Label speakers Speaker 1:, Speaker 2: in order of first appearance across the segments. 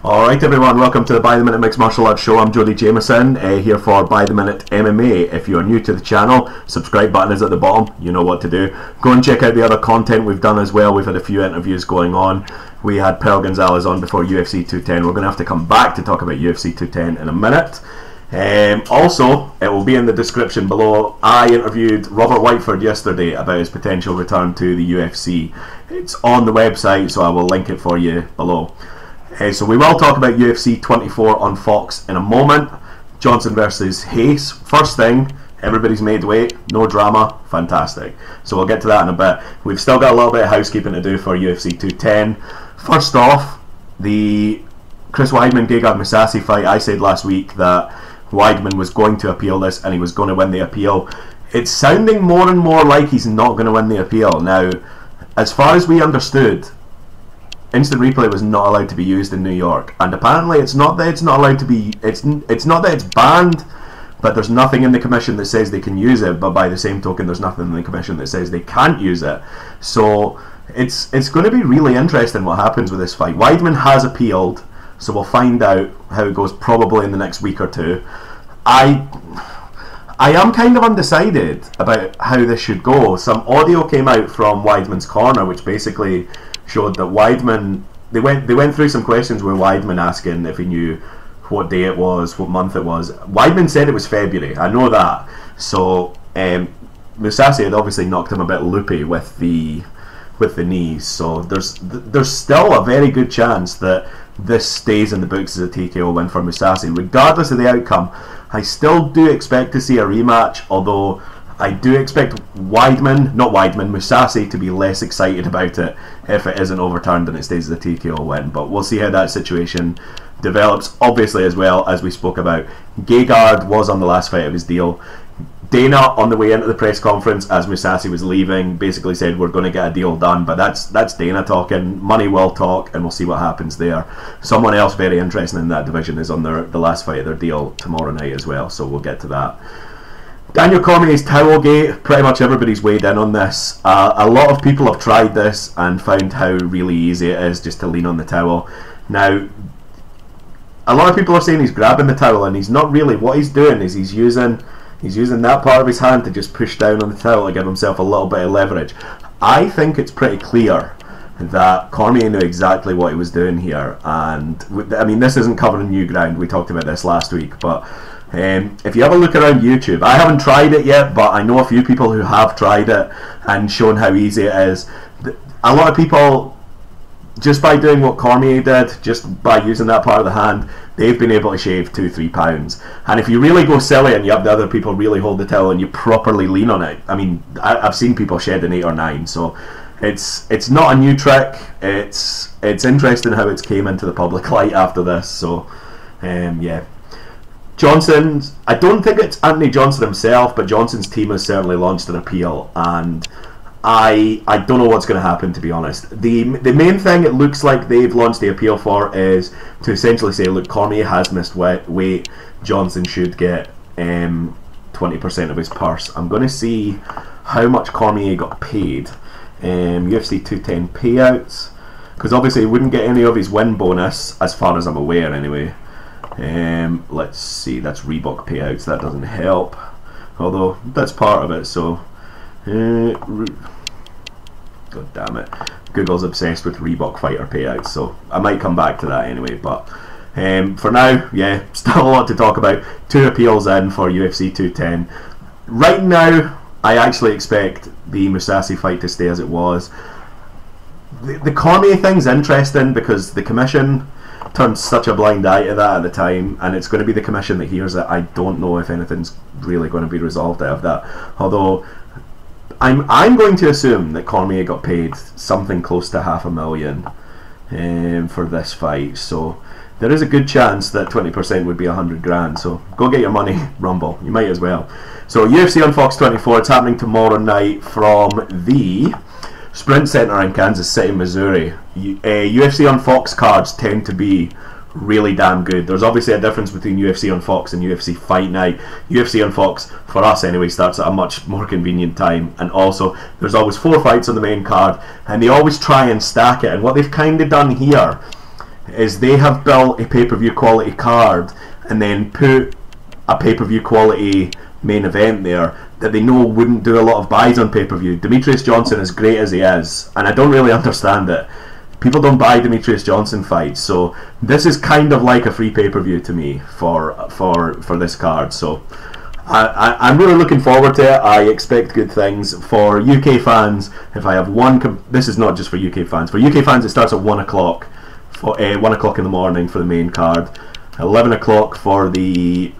Speaker 1: Alright everyone, welcome to the By the Minute Mixed Martial Arts Show. I'm Jody Jamieson, here for By the Minute MMA. If you are new to the channel, subscribe button is at the bottom, you know what to do. Go and check out the other content we've done as well. We've had a few interviews going on. We had Pearl Gonzalez on before UFC 210. We're going to have to come back to talk about UFC 210 in a minute. Also, it will be in the description below. I interviewed Robert Whiteford yesterday about his potential return to the UFC. It's on the website, so I will link it for you below. So we will talk about UFC 24 on Fox in a moment. Johnson versus Reis. First thing, everybody's made weight, no drama, fantastic. So we'll get to that in a bit. We've still got a little bit of housekeeping to do for UFC 210. First off, the Chris Weidman-Mousasi fight. I said last week that Weidman was going to appeal this and he was going to win the appeal. It's sounding more and more like he's not going to win the appeal. Now, as far as we understood, instant replay was not allowed to be used in New York, and apparently it's not that it's not allowed to be. It's not that it's banned, but there's nothing in the commission that says they can use it. But by the same token, there's nothing in the commission that says they can't use it. So it's going to be really interesting what happens with this fight. Weidman has appealed, so we'll find out how it goes probably in the next week or two. I am kind of undecided about how this should go. Some audio came out from Weidman's corner, which basically showed that Weidman, they went through some questions with Weidman asking if he knew what day it was, what month it was. Weidman said it was February, I know that. So Mousasi had obviously knocked him a bit loopy with the knees, so there's still a very good chance that this stays in the books as a TKO win for Mousasi. Regardless of the outcome, I still do expect to see a rematch, although I do expect Mousasi to be less excited about it if it isn't overturned and it stays as a TKO win. But we'll see how that situation develops. Obviously, as well, as we spoke about, Gegard was on the last fight of his deal. Dana, on the way into the press conference as Mousasi was leaving, basically said we're going to get a deal done. But that's Dana talking. Money will talk, and we'll see what happens there. Someone else very interesting in that division is on the last fight of their deal tomorrow night as well, so we'll get to that. Daniel Cormier's towel gate, pretty much everybody's weighed in on this. A lot of people have tried this and found how really easy it is just to lean on the towel. Now, a lot of people are saying he's grabbing the towel, and he's not really. What he's doing is he's using that part of his hand to just push down on the towel to give himself a little bit of leverage. I think it's pretty clear that Cormier knew exactly what he was doing here, and I mean, this isn't covering new ground. We talked about this last week, but if you have a look around YouTube, I haven't tried it yet, but I know a few people who have tried it and shown how easy it is. A lot of people, just by doing what Cormier did, just by using that part of the hand, they've been able to shave 2-3 pounds. And if you really go silly and you have the other people really hold the towel and you properly lean on it, I mean, I've seen people shed an 8 or 9, so it's not a new trick. It's interesting how it's came into the public light after this. So yeah. Johnson's, I don't think it's Anthony Johnson himself, but Johnson's team has certainly launched an appeal, and I don't know what's going to happen, to be honest. The main thing it looks like they've launched the appeal for is to essentially say, look, Cormier has missed weight, Johnson should get 20% of his purse. I'm going to see how much Cormier got paid. UFC 210 payouts, because obviously he wouldn't get any of his win bonus, as far as I'm aware anyway. Let's see, that's Reebok payouts, that doesn't help, although that's part of it. So god damn it, Google's obsessed with Reebok fighter payouts, so I might come back to that anyway. But for now, yeah, still a lot to talk about. 2 appeals in for UFC 210. Right now, I actually expect the Mousasi fight to stay as it was. The Cormier thing's interesting because the commission turned such a blind eye to that at the time, and it's going to be the commission that hears it. I don't know if anything's really going to be resolved out of that, although I'm going to assume that Cormier got paid something close to $500,000 for this fight, so there is a good chance that 20% would be 100 grand. So go get your money, Rumble, you might as well. So UFC on Fox 24, it's happening tomorrow night from the Sprint Center in Kansas City, Missouri. UFC on Fox cards tend to be really damn good. There's obviously a difference between UFC on Fox and UFC Fight Night. UFC on Fox, for us anyway, starts at a much more convenient time, and also there's always 4 fights on the main card, and they always try and stack it. And what they've kind of done here is they have built a pay-per-view quality card and then put a pay-per-view quality main event there that they know wouldn't do a lot of buys on pay-per-view. Demetrius Johnson, as great as he is, and I don't really understand it, people don't buy Demetrius Johnson fights, so this is kind of like a free pay-per-view to me for this card. So I'm really looking forward to it. I expect good things for UK fans. If I have one, this is not just for UK fans. For UK fans, it starts at 1 o'clock. For 1 o'clock in the morning for the main card, 11 o'clock for the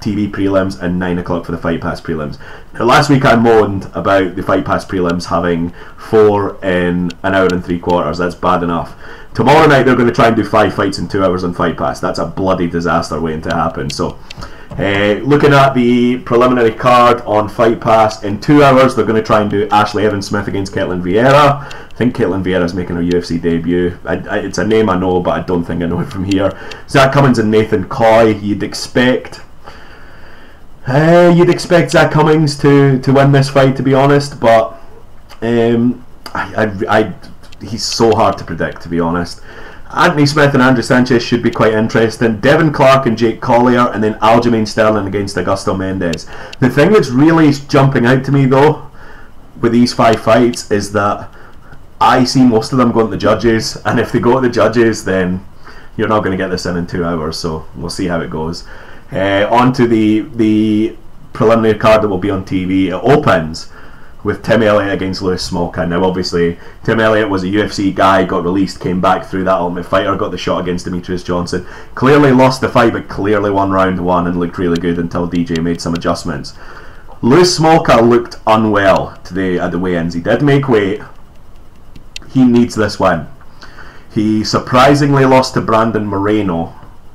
Speaker 1: TV prelims, and 9 o'clock for the Fight Pass prelims. Now, last week I moaned about the Fight Pass prelims having 4 in an hour and 3/4. That's bad enough. Tomorrow night they're going to try and do 5 fights in 2 hours on Fight Pass. That's a bloody disaster waiting to happen. So looking at the preliminary card on Fight Pass, in 2 hours they're going to try and do Ashley Evans-Smith against Ketlen Vieira. I think Ketlen Vieira's making her UFC debut. It's a name I know, but I don't think I know it from here. Zach Cummins and Nathan Coy. You'd expect Zach Cummins to win this fight, to be honest, but he's so hard to predict, to be honest. Anthony Smith and Andrew Sanchez should be quite interesting. Devin Clark and Jake Collier, and then Aljamain Sterling against Augusto Mendes. The thing that's really jumping out to me, though, with these 5 fights is that I see most of them going to the judges, and if they go to the judges, then you're not going to get this in 2 hours, so we'll see how it goes. On to the preliminary card that will be on TV. It opens with Tim Elliott against Lewis Smolka. Now, obviously, Tim Elliott was a UFC guy, got released, came back through that Ultimate Fighter, got the shot against Demetrius Johnson. Clearly lost the fight, but clearly won round 1 and looked really good until DJ made some adjustments. Lewis Smolka looked unwell today at the weigh-ins. He did make weight. He needs this win. He surprisingly lost to Brandon Moreno.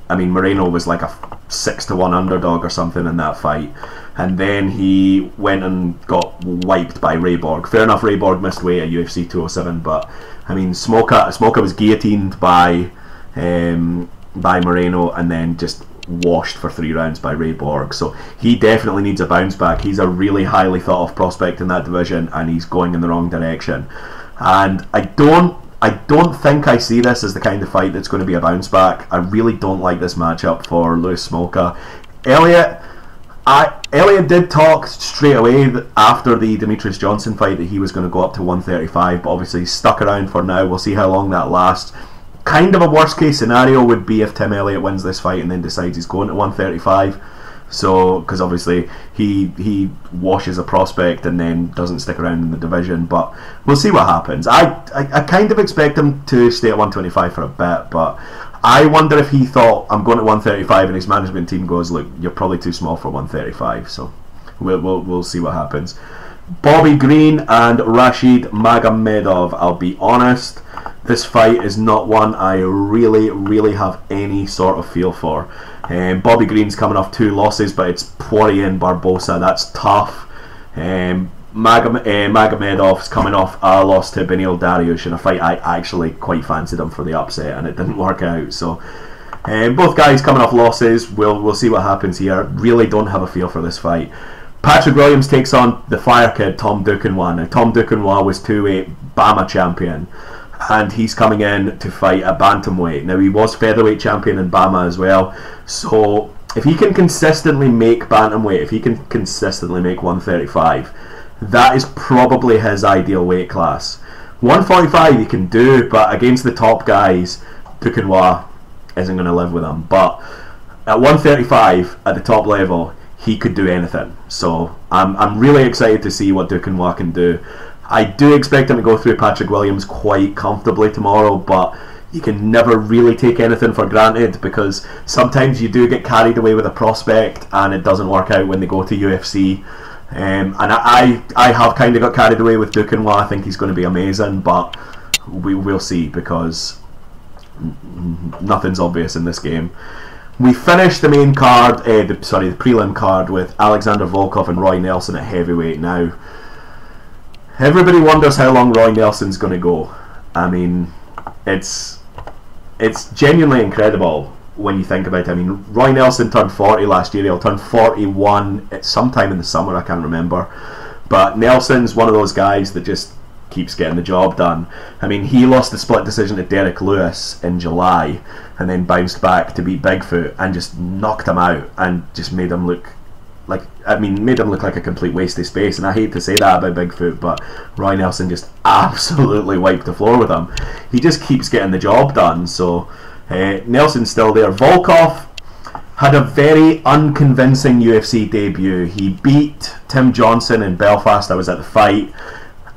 Speaker 1: I mean, Moreno was like a 6-1 underdog or something in that fight, and then he went and got wiped by Ray Borg. Fair enough, Ray Borg missed weight at UFC 207, but I mean, Smolka was guillotined by Moreno and then just washed for 3 rounds by Ray Borg. So he definitely needs a bounce back. He's a really highly thought of prospect in that division, and he's going in the wrong direction. And I don't think I see this as the kind of fight that's going to be a bounce back. I really don't like this matchup for Lewis Smolka. Elliott did talk straight away after the Demetrius Johnson fight that he was going to go up to 135, but obviously he's stuck around for now. We'll see how long that lasts. Kind of a worst case scenario would be if Tim Elliott wins this fight and then decides he's going to 135. So, because obviously he washes a prospect and then doesn't stick around in the division, but we'll see what happens. I kind of expect him to stay at 125 for a bit, but I wonder if he thought, I'm going to 135, and his management team goes, look, you're probably too small for 135. So we'll see what happens. Bobby Green and Rashid Magomedov. I'll be honest, this fight is not one I really have any sort of feel for. Bobby Green's coming off 2 losses, but it's Poirier and Barbosa. That's tough. Magomedov's coming off a loss to Beneil Dariush in a fight I actually quite fancied him for the upset, and it didn't work out. So both guys coming off losses. We'll see what happens here. Really don't have a feel for this fight. Patrick Williams takes on the Fire Kid, Tom Duquesnoy. Now, Tom Duquesnoy was 2-weight BAMA champion, and he's coming in to fight a bantamweight. Now, he was featherweight champion in BAMA as well, so if he can consistently make bantamweight, if he can consistently make 135, that is probably his ideal weight class. 145 he can do, but against the top guys, Duquesnoy isn't going to live with him. But at 135, at the top level, he could do anything. So I'm really excited to see what Duquesnoy can do. I do expect him to go through Patrick Williams quite comfortably tomorrow, but you can never really take anything for granted, because sometimes you do get carried away with a prospect and it doesn't work out when they go to UFC. And I have kind of got carried away with Duquesnoy. I think he's going to be amazing, but we'll see, because nothing's obvious in this game. We finished the main card, the prelim card, with Alexander Volkov and Roy Nelson at heavyweight. Now, everybody wonders how long Roy Nelson's going to go. I mean, it's genuinely incredible when you think about it. I mean, Roy Nelson turned 40 last year. He'll turn 41 at sometime in the summer, I can't remember. But Nelson's one of those guys that just keeps getting the job done. I mean, he lost the split decision to Derek Lewis in July and then bounced back to beat Bigfoot and just knocked him out and just made him look like a complete waste of space. And I hate to say that about Bigfoot, but Roy Nelson just absolutely wiped the floor with him. He just keeps getting the job done. So Nelson's still there. Volkov had a very unconvincing UFC debut. He beat Tim Johnson in Belfast. I was at the fight.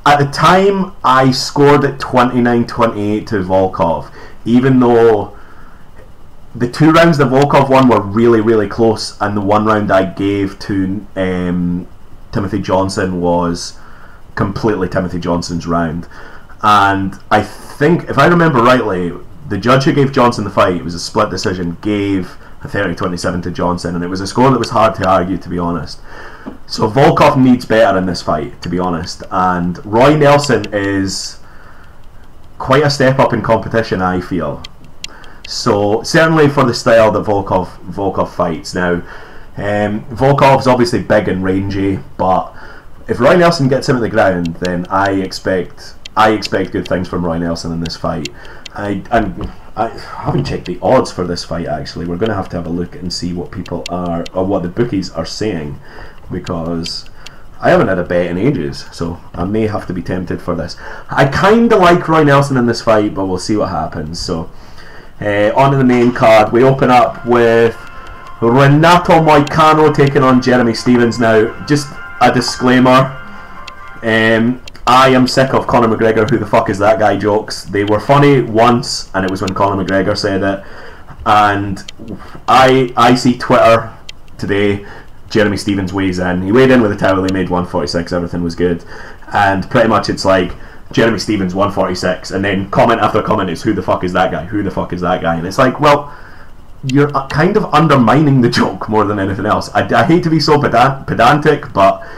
Speaker 1: At the time, I scored it 29-28 to Volkov, even though the 2 rounds that Volkov won were really, really close, and the 1 round I gave to Timothy Johnson was completely Timothy Johnson's round. And I think, if I remember rightly, the judge who gave Johnson the fight, it was a split decision, gave a 30-27 to Johnson, and it was a score that was hard to argue, to be honest. So Volkov needs better in this fight, to be honest, and Roy Nelson is quite a step up in competition, I feel. So certainly for the style that Volkov fights. Now, Volkov's obviously big and rangy, but if Roy Nelson gets him at the ground, then I expect good things from Roy Nelson in this fight. I haven't checked the odds for this fight, actually. We're going to have a look and see what people are, or what the bookies are saying, because I haven't had a bet in ages, so I may have to be tempted for this. I kind of like Roy Nelson in this fight, but we'll see what happens. So on to the main card, we open up with Renato Moicano taking on Jeremy Stephens. Now, just a disclaimer, I am sick of Conor McGregor, who the fuck is that guy jokes. They were funny once, and it was when Conor McGregor said it. And I see Twitter today, Jeremy Stephens weighs in. He weighed in with a towel, he made 146, everything was good. And pretty much it's like, Jeremy Stephens 146, and then comment after comment is, who the fuck is that guy? Who the fuck is that guy? And it's like, well, you're kind of undermining the joke more than anything else. I hate to be so pedantic, but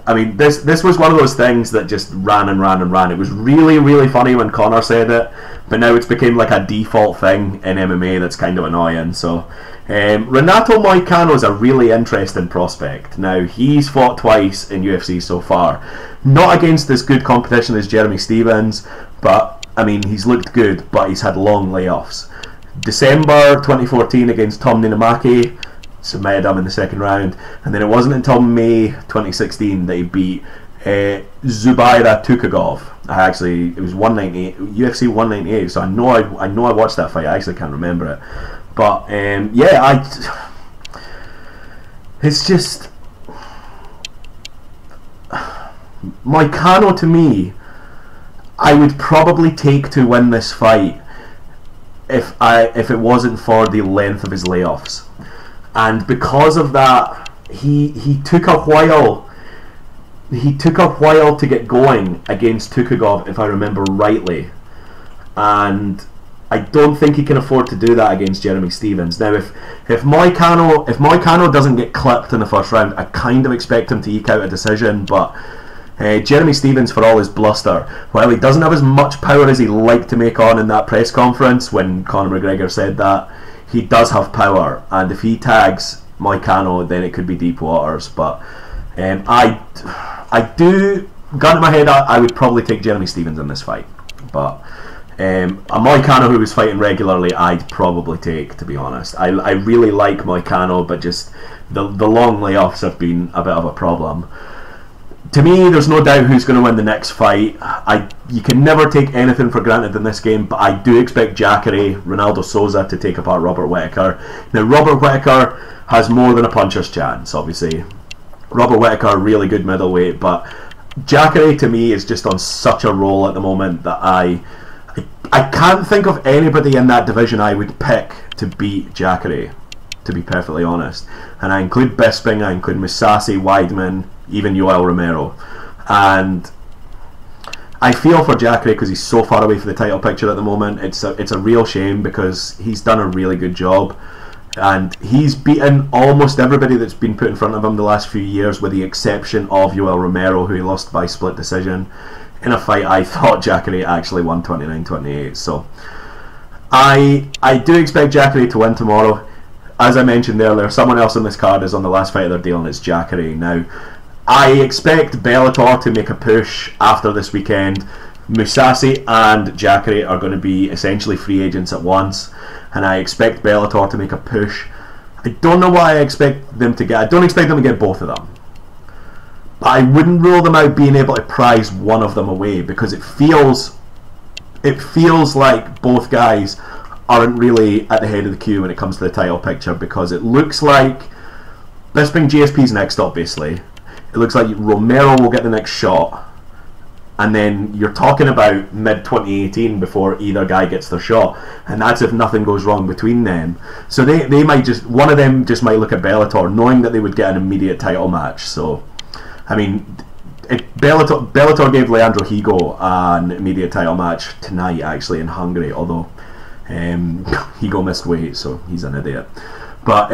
Speaker 1: I mean, this was one of those things that just ran and ran and ran. It was really, really funny when Conor said it, but now it's become like a default thing in MMA that's kind of annoying. So Renato Moicano is a really interesting prospect. Now, he's fought twice in UFC so far. Not against as good competition as Jeremy Stephens, but I mean, he's looked good, but he's had long layoffs. December 2014 against Tom Ninamaki, submitted him in the second round, and then it wasn't until May 2016 that he beat Zubaira Tukagov. It was 198, UFC 198. So I know I watched that fight. I actually can't remember it, but it's just Moicano, to me, I would probably take to win this fight if it wasn't for the length of his layoffs. And because of that, he took a while. He took a while to get going against Tukagov, if I remember rightly, and I don't think he can afford to do that against Jeremy Stephens. Now, if Moicano doesn't get clipped in the first round, I kind of expect him to eke out a decision. But Jeremy Stephens, for all his bluster, while he doesn't have as much power as he liked to make on in that press conference when Conor McGregor said that, he does have power, and if he tags Moicano, then it could be deep waters. But I do, gun to my head, I would probably take Jeremy Stephens in this fight. But a Moicano who was fighting regularly, I'd probably take, to be honest. I really like Moicano, but just the long layoffs have been a bit of a problem. To me, there's no doubt who's going to win the next fight. You can never take anything for granted in this game, but I do expect Jacare, Ronaldo Souza to take apart Robert Whittaker. Now, Robert Whittaker has more than a puncher's chance, obviously. Robert Whittaker, really good middleweight, but Jacare, to me, is just on such a roll at the moment that I can't think of anybody in that division I would pick to beat Jacare, to be perfectly honest. And I include Bisping, I include Mousasi, Weidman, even Yoel Romero. And I feel for Jacare because he's so far away from the title picture at the moment. It's a real shame because he's done a really good job, and he's beaten almost everybody that's been put in front of him the last few years, with the exception of Yoel Romero, who he lost by split decision in a fight I thought Jacare actually won 29-28. So I do expect Jacare to win tomorrow. As I mentioned earlier, someone else on this card is on the last fight of their deal, and it's Jacare. Now, I expect Bellator to make a push after this weekend. Mousasi and Jacare are going to be essentially free agents at once, and I expect Bellator to make a push. I don't know what I expect them to get. I don't expect them to get both of them, but I wouldn't rule them out being able to prize one of them away, because it feels like both guys aren't really at the head of the queue when it comes to the title picture, because it looks like, let's bring GSP's next, obviously. It looks like Romero will get the next shot, and then you're talking about mid-2018 before either guy gets their shot, and that's if nothing goes wrong between them. So they might just, one of them just might look at Bellator knowing that they would get an immediate title match. So, I mean, Bellator gave Leandro Higo an immediate title match tonight, actually, in Hungary, although Higo missed weight, so he's an idiot. But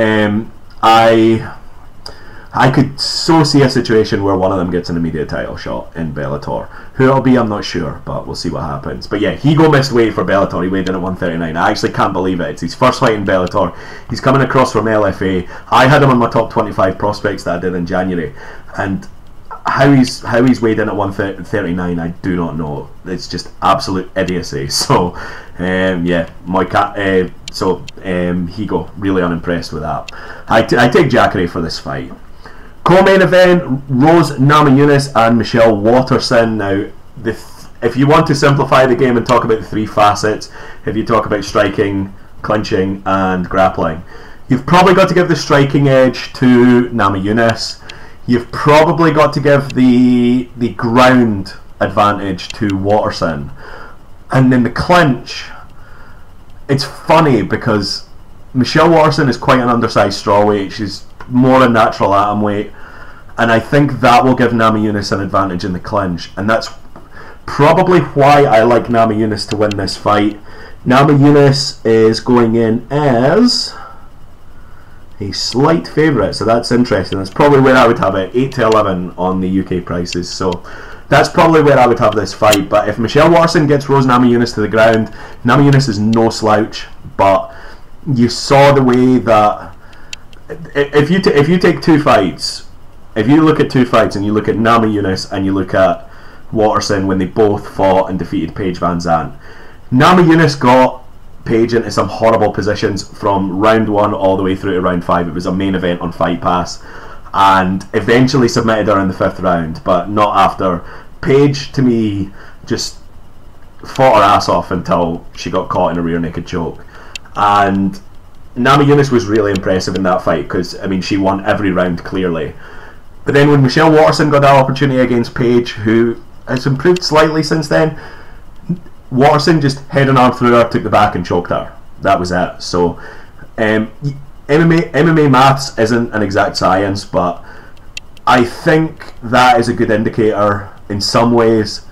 Speaker 1: I could so see a situation where one of them gets an immediate title shot in Bellator. Who it'll be, I'm not sure, but we'll see what happens. But yeah, Higo missed weight for Bellator. He weighed in at 139. I actually can't believe it. It's his first fight in Bellator. He's coming across from LFA. I had him on my top 25 prospects that I did in January, and how he's weighed in at 139, I do not know. It's just absolute idiocy. So yeah, Higo, really unimpressed with that. I take Jacare for this fight. Co-main event, Rose Namajunas and Michelle Waterson. Now, if you want to simplify the game and talk about the three facets, if you talk about striking, clinching and grappling, you've probably got to give the striking edge to Namajunas. You've probably got to give the ground advantage to Waterson. And then the clinch, it's funny because Michelle Waterson is quite an undersized strawweight. She's more a natural atom weight, and I think that will give Namajunas an advantage in the clinch, and that's probably why I like Namajunas to win this fight. Namajunas is going in as a slight favourite, so that's interesting. That's probably where I would have it, 8 to 11 on the UK prices, so that's probably where I would have this fight. But if Michelle Waterson gets Rose Namajunas to the ground, Namajunas is no slouch, but you saw the way that if you take two fights, if you look at two fights and you look at Namajunas and you look at Waterson when they both fought and defeated Paige Van Zandt, Namajunas got Paige into some horrible positions from round 1 all the way through to round 5. It was a main event on Fight Pass, and eventually submitted her in the 5th round, but not after. Paige, to me, just fought her ass off until she got caught in a rear naked choke, and Namajunas was really impressive in that fight because, I mean, she won every round clearly. But then when Michelle Waterson got that opportunity against Paige, who has improved slightly since then, Waterson just head and arm through her, took the back and choked her. That was it. So MMA maths isn't an exact science, but I think that is a good indicator in some ways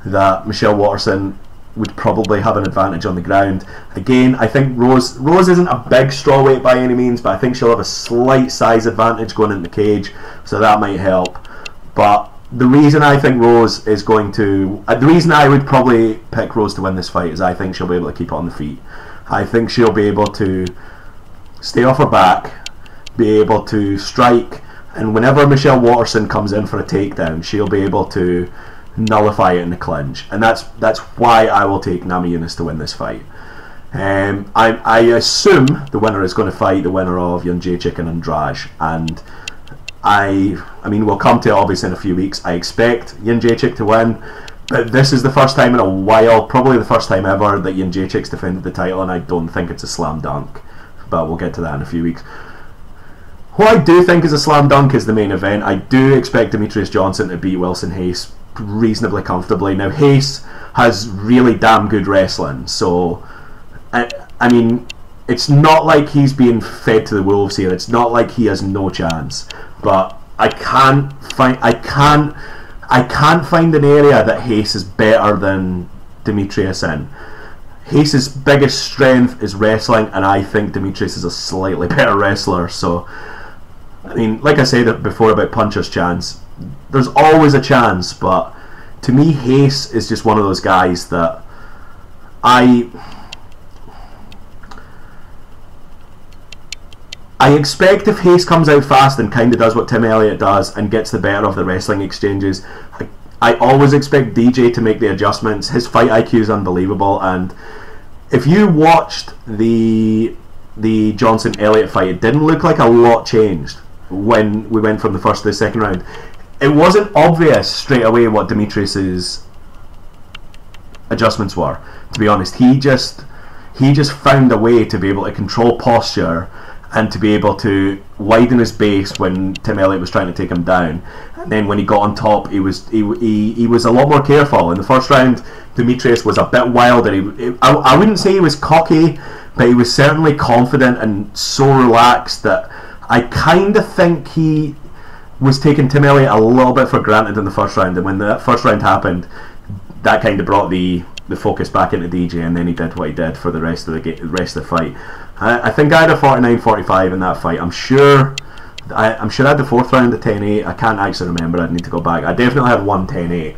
Speaker 1: that Michelle Waterson would probably have an advantage on the ground. Again, I think Rose isn't a big strawweight by any means, but I think she'll have a slight size advantage going into the cage, so that might help. But the reason I think Rose is going to... the reason I would probably pick Rose to win this fight is I think she'll be able to keep it on the feet. I think she'll be able to stay off her back, be able to strike, and whenever Michelle Waterson comes in for a takedown, she'll be able to nullify it in the clinch, and that's why I will take Namajunas to win this fight. I assume the winner is going to fight the winner of Jędrzejczyk and Andrade, and I mean we'll come to it obviously in a few weeks. I expect Jędrzejczyk to win, but this is the first time in a while, probably the first time ever, that Jędrzejczyk's defended the title, and I don't think it's a slam dunk, but we'll get to that in a few weeks. What I do think is a slam dunk is the main event. I do expect Demetrius Johnson to beat Wilson Hayes reasonably comfortably. Now, Hayes has really damn good wrestling, so I mean, it's not like he's being fed to the wolves here. It's not like he has no chance. But I can't find an area that Hayes is better than Demetrius in. Hayes' biggest strength is wrestling, and I think Demetrius is a slightly better wrestler. So, I mean, like I said before about puncher's chance, there's always a chance, but to me Hayes is just one of those guys that I I expect if Hayes comes out fast and kind of does what Tim Elliott does and gets the better of the wrestling exchanges, I always expect DJ to make the adjustments. His fight IQ is unbelievable, and if you watched the Johnson Elliott fight, it didn't look like a lot changed when we went from the first to the second round. It wasn't obvious straight away what Demetrius's adjustments were, to be honest. He just found a way to be able to control posture and to be able to widen his base when Tim Elliott was trying to take him down. And then when he got on top, he was a lot more careful. In the first round, Demetrius was a bit wilder. I wouldn't say he was cocky, but he was certainly confident and so relaxed that I kind of think he was taking Tim Elliott a little bit for granted in the first round. And when that first round happened, that kind of brought the focus back into DJ, and then he did what he did for the rest of the fight. I think I had a 49-45 in that fight. I'm sure I had the fourth round at 10-8. I can't actually remember. I'd need to go back. I definitely had 10-8,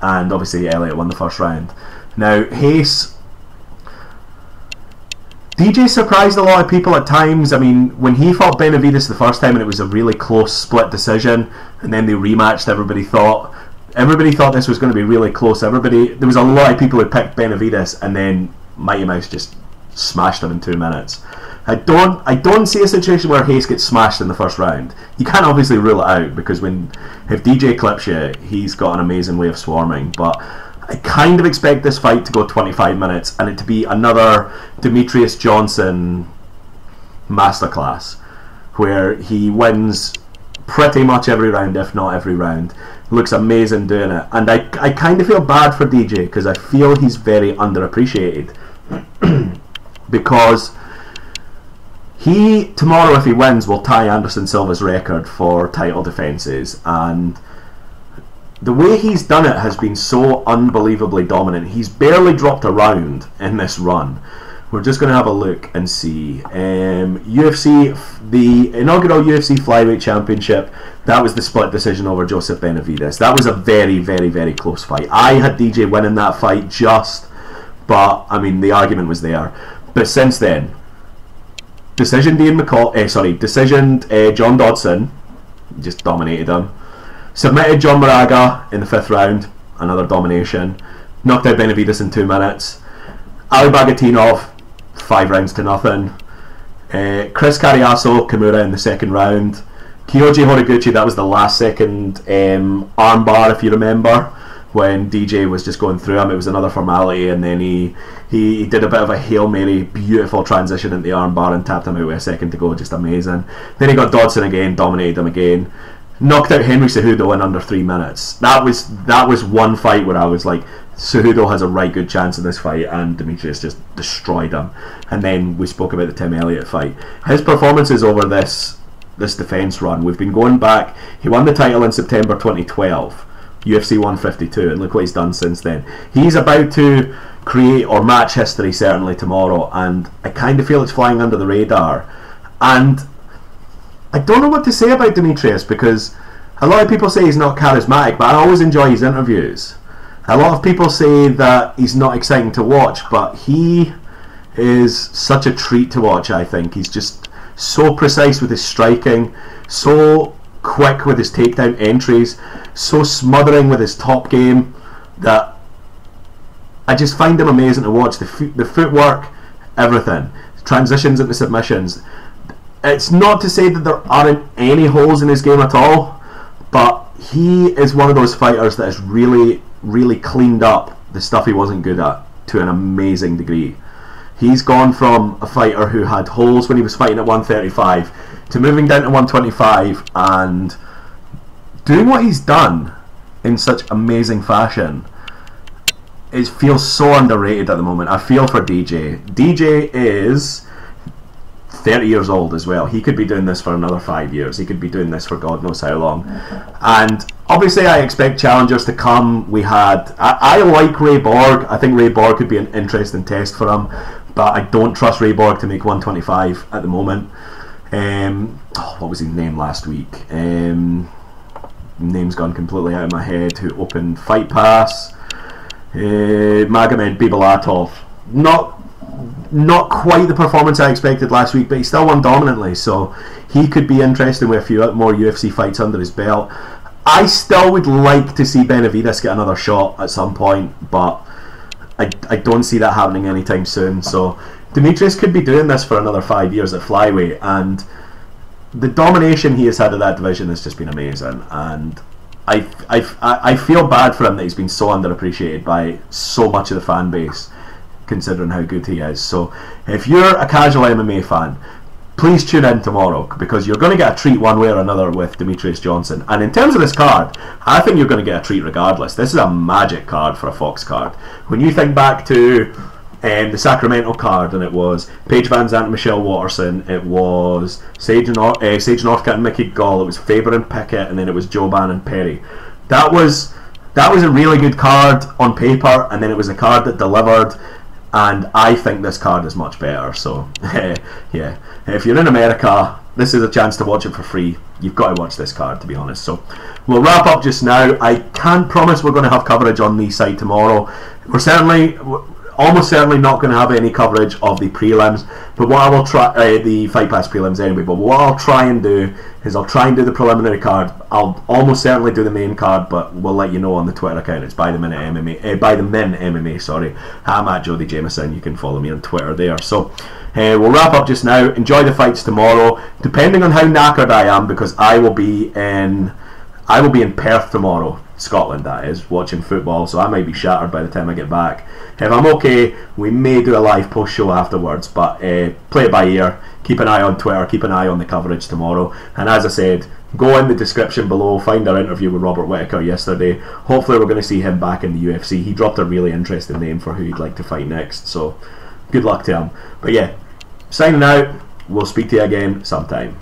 Speaker 1: and obviously Elliott won the first round. Now Hayes, DJ surprised a lot of people at times. I mean, when he fought Benavidez the first time and it was a really close split decision, and then they rematched, everybody thought this was going to be really close. There was a lot of people who picked Benavidez, and then Mighty Mouse just smashed him in 2 minutes. I don't see a situation where Hayes gets smashed in the first round. You can't obviously rule it out, because if DJ clips you, he's got an amazing way of swarming. But I kind of expect this fight to go 25 minutes and it to be another Demetrius Johnson masterclass, where he wins pretty much every round, if not every round. Looks amazing doing it, and I kind of feel bad for DJ, because I feel he's very underappreciated. Because he, tomorrow, if he wins, will tie Anderson Silva's record for title defences, and the way he's done it has been so unbelievably dominant. He's barely dropped a round in this run. We're just going to have a look and see. UFC, the inaugural UFC Flyweight Championship, that was the split decision over Joseph Benavidez. That was a very, very, very close fight. I had DJ winning that fight but I mean, the argument was there. But since then, decisioned John Dodson, just dominated him. Submitted John Moraga in the 5th round, another domination. Knocked out Benavidez in 2 minutes. Ali Bagatinov, 5 rounds to nothing. Chris Carriasso, Kimura in the 2nd round. Kyoji Horiguchi, that was the last second armbar, if you remember, when DJ was just going through him. It was another formality, and then he did a bit of a Hail Mary, beautiful transition into the armbar and tapped him out with a second to go, just amazing. Then he got Dodson again, dominated him again. Knocked out Henry Cejudo in under 3 minutes. That was one fight where I was like, Cejudo has a right good chance in this fight, and Demetrius just destroyed him. And then we spoke about the Tim Elliott fight. His performances over this defence run, we've been going back. He won the title in September 2012, UFC 152, and look what he's done since then. He's about to create or match history certainly tomorrow, and I kind of feel it's flying under the radar. And I don't know what to say about Demetrius, because a lot of people say he's not charismatic, but I always enjoy his interviews. A lot of people say that he's not exciting to watch, but he is such a treat to watch. I think he's just so precise with his striking, so quick with his takedown entries, so smothering with his top game, that I just find him amazing to watch. The footwork, everything, transitions into submissions. It's not to say that there aren't any holes in his game at all, but he is one of those fighters that has really, really cleaned up the stuff he wasn't good at to an amazing degree. He's gone from a fighter who had holes when he was fighting at 135 to moving down to 125 and doing what he's done in such amazing fashion. It feels so underrated at the moment. I feel for DJ. DJ is 30 years old as well. He could be doing this for another 5 years. He could be doing this for God knows how long. And obviously I expect challengers to come. I like Ray Borg. I think Ray Borg could be an interesting test for him, but I don't trust Ray Borg to make 125 at the moment. What was his name last week? Name's gone completely out of my head. Who opened Fight Pass? Magomed Bibulatov. Not not quite the performance I expected last week, but he still won dominantly, so he could be interesting with a few more UFC fights under his belt. I still would like to see Benavidez get another shot at some point, but I don't see that happening anytime soon. So Demetrius could be doing this for another 5 years at flyweight, and the domination he has had of that division has just been amazing. And I feel bad for him that he's been so underappreciated by so much of the fan base, considering how good he is. So if you're a casual MMA fan, please tune in tomorrow, because you're going to get a treat one way or another with Demetrius Johnson. And in terms of this card, I think you're going to get a treat regardless. This is a magic card for a Fox card. When you think back to the Sacramento card, and it was Paige Van Zandt and Michelle Waterson, it was Sage Northcutt and Mickey Gall, it was Faber and Pickett, and then it was Joban and Perry. That was a really good card on paper, and then it was a card that delivered. And I think this card is much better. So yeah, if you're in America, this is a chance to watch it for free. You've got to watch this card, to be honest. So we'll wrap up just now. I can't promise we're going to have coverage on the site tomorrow. We're almost certainly not going to have any coverage of the prelims, but what I will try, the Fight Pass prelims anyway, but what I'll try and do is I'll try and do the preliminary card. I'll almost certainly do the main card, but we'll let you know on the Twitter account. It's by the minute MMA, by the min MMA, sorry. I'm at Jody Jamieson. You can follow me on Twitter there. So we'll wrap up just now. Enjoy the fights tomorrow, depending on how knackered I am, because I will be in Perth tomorrow, Scotland that is, watching football, so I might be shattered by the time I get back. If I'm okay, we may do a live post show afterwards, but play it by ear. Keep an eye on Twitter, keep an eye on the coverage tomorrow, and as I said, go in the description below, find our interview with Robert Whittaker yesterday. Hopefully we're going to see him back in the UFC. He dropped a really interesting name for who he'd like to fight next, so good luck to him. But yeah, signing out, we'll speak to you again sometime.